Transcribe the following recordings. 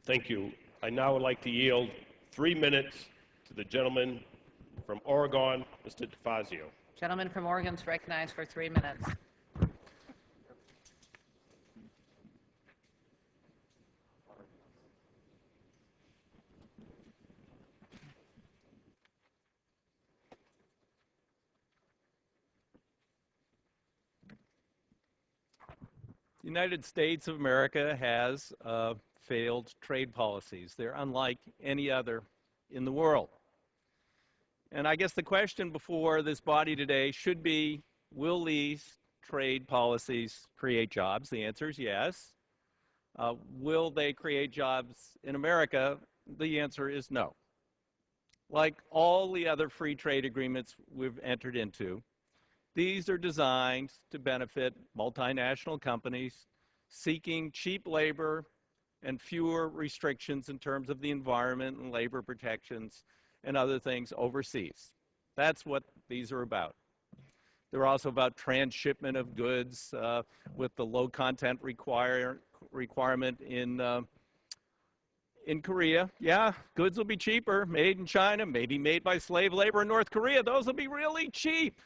Thank you. I now would like to yield 3 minutes to the gentleman from Oregon, Mr. DeFazio. Gentleman from Oregon is recognized for 3 minutes. The United States of America has failed trade policies. They're unlike any other in the world. And I guess the question before this body today should be, will these trade policies create jobs? The answer is yes. Will they create jobs in America? The answer is no. Like all the other free trade agreements we've entered into, these are designed to benefit multinational companies seeking cheap labor and fewer restrictions in terms of the environment and labor protections and other things overseas. That's what these are about. They're also about transshipment of goods with the low content requirement in Korea. Yeah, goods will be cheaper, made in China, maybe made by slave labor in North Korea. Those will be really cheap.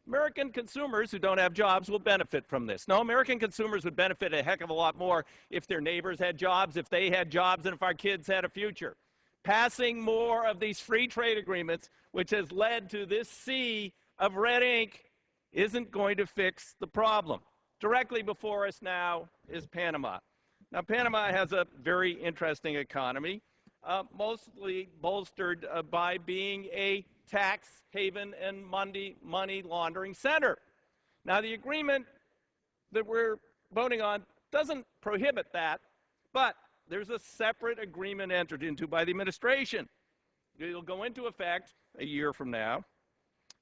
American consumers who don't have jobs will benefit from this. No, American consumers would benefit a heck of a lot more if their neighbors had jobs, if they had jobs, and if our kids had a future. Passing more of these free trade agreements, which has led to this sea of red ink, isn't going to fix the problem. Directly before us now is Panama. Now, Panama has a very interesting economy, mostly bolstered by being a tax haven and money laundering center. Now, the agreement that we're voting on doesn't prohibit that, but there's a separate agreement entered into by the administration. It'll go into effect a year from now.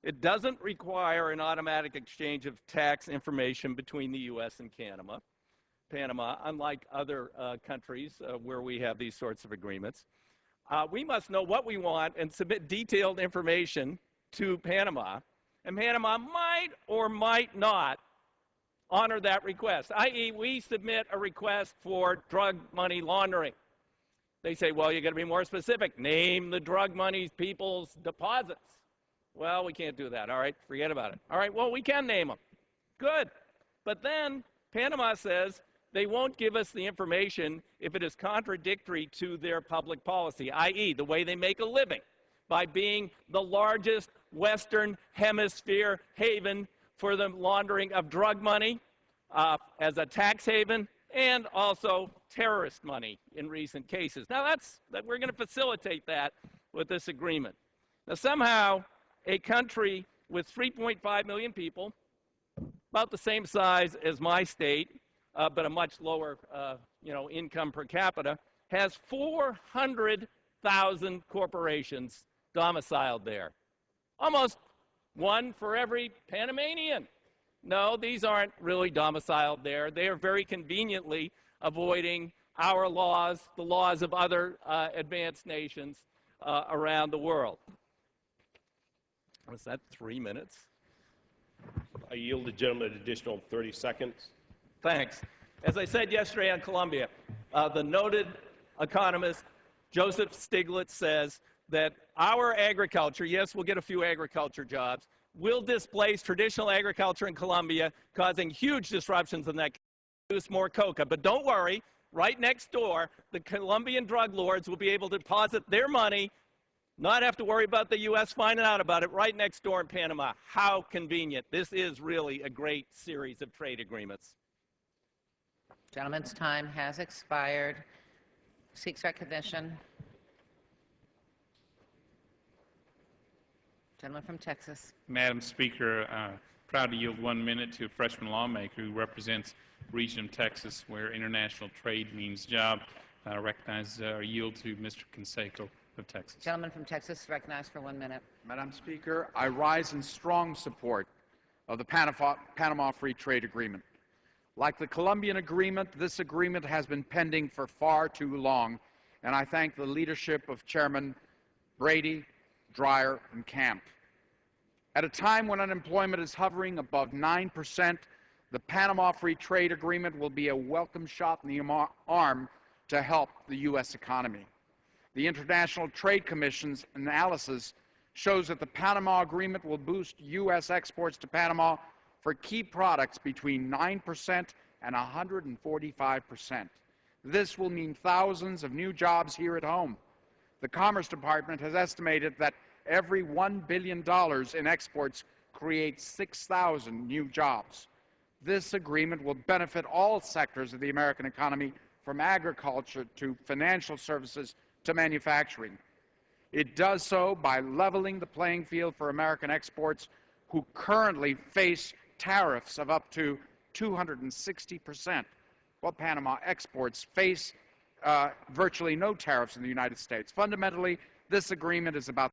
It doesn't require an automatic exchange of tax information between the U.S. and Panama, unlike other countries where we have these sorts of agreements. We must know what we want and submit detailed information to Panama, and Panama might or might not honor that request, i.e., we submit a request for drug money laundering. They say, well, you got to be more specific. Name the drug money people's deposits. Well, we can't do that. All right, forget about it. All right, well, we can name them. Good. But then Panama says they won't give us the information if it is contradictory to their public policy, i.e., the way they make a living by being the largest Western Hemisphere haven for the laundering of drug money as a tax haven and also terrorist money in recent cases. Now, we're going to facilitate that with this agreement. Now, somehow, a country with 3.5 million people, about the same size as my state, but a much lower income per capita, has 400,000 corporations domiciled there. Almost one for every Panamanian. No, these aren't really domiciled there. They are very conveniently avoiding our laws, the laws of other advanced nations around the world. Was that 3 minutes? I yield the gentleman an additional 30 seconds. Thanks. As I said yesterday on Colombia, the noted economist Joseph Stiglitz says that our agriculture, yes, we'll get a few agriculture jobs, will displace traditional agriculture in Colombia, causing huge disruptions in that country, produce more coca. But don't worry, right next door, the Colombian drug lords will be able to deposit their money, not have to worry about the U.S. finding out about it, right next door in Panama. How convenient. This is really a great series of trade agreements. Gentleman's time has expired. Seeks recognition. Gentleman from Texas. Madam Speaker, proud to yield 1 minute to a freshman lawmaker who represents the region of Texas where international trade means job. I recognize yield to Mr. Canseco of Texas. Gentleman from Texas recognized for 1 minute. Madam Speaker, I rise in strong support of the Panama Free Trade Agreement. Like the Colombian agreement, this agreement has been pending for far too long, and I thank the leadership of Chairman Brady, Dreyer, and Camp. At a time when unemployment is hovering above 9%, the Panama Free Trade Agreement will be a welcome shot in the arm to help the U.S. economy. The International Trade Commission's analysis shows that the Panama Agreement will boost U.S. exports to Panama for key products between 9% and 145%. This will mean thousands of new jobs here at home. The Commerce Department has estimated that every $1 billion in exports creates 6,000 new jobs. This agreement will benefit all sectors of the American economy, from agriculture to financial services to manufacturing. It does so by leveling the playing field for American exports, who currently face tariffs of up to 260%, while Panama exports face virtually no tariffs in the United States. Fundamentally, this agreement is about